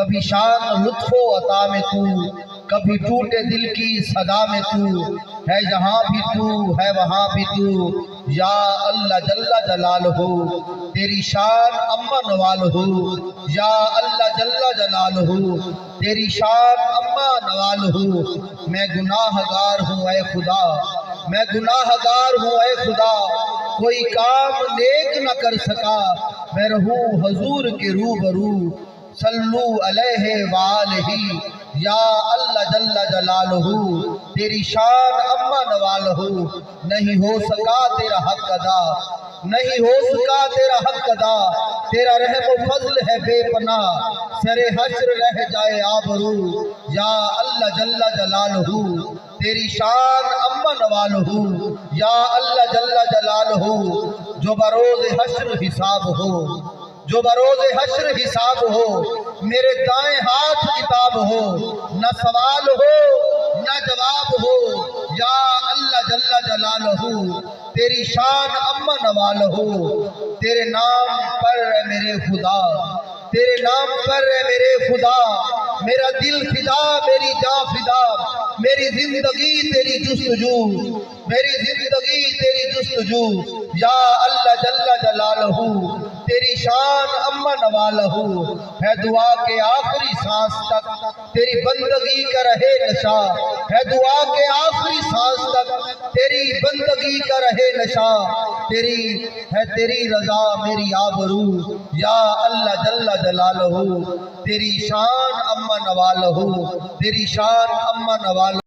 کبھی شان لطف و عطا میں تو، کبھی ٹوٹے دل کی صدا میں تو، ہے جہاں بھی تو ہے وہاں بھی تو، یا اللہ جل جلالہ تیری شان اما نوال ہو، یا اللہ جل جلالہ تیری شان اما نوال ہو۔ میں گناہ گار ہوں اے خدا، میں گناہ گار ہوں اے خدا، کوئی کام نیک نہ کر سکا، میں رہوں حضور کے روبرو، صلو علیہ وآلہ، یا اللہ جل جلالہ تیری شان اما نوال ہو۔ نہیں ہو سکا تیرا حق ادا، نہیں ہو سکا تیرا حق ادا، تیرا رحم و فضل ہے بے پناہ، سر حشر رہ جائے آبرو، یا اللہ جل جلالہ تیری شان اما نوال ہو، یا اللہ جل جلالہ جو بروز حشر حساب ہو، جو بروز حشر حساب ہو، میرے دائیں ہاتھ کتاب ہو، نہ سوال ہو نہ جواب ہو، یا اللہ جل جلالہ تیری شان اما نوال ہو۔ تیرے نام پر اے میرے خدا، تیرے نام پر اے میرے خدا، میرا دل فدا میری جاں فدا، میری زندگی تیری جستجو، میری زندگی تیری جستجو، یا اللہ جل جلالہ تیری شان اما نوالہ ہے دعا کے آخری سانس تک تیری بندگی کا رہے نشا، ہے دعا کے آخری سانس تک تیری بندگی کا رہے نشا، تیری ہے تیری رضا میری آبرو، یا اللہ جل جلالہ تیری شان اما نوالہ، تیری شان اما نوالہ۔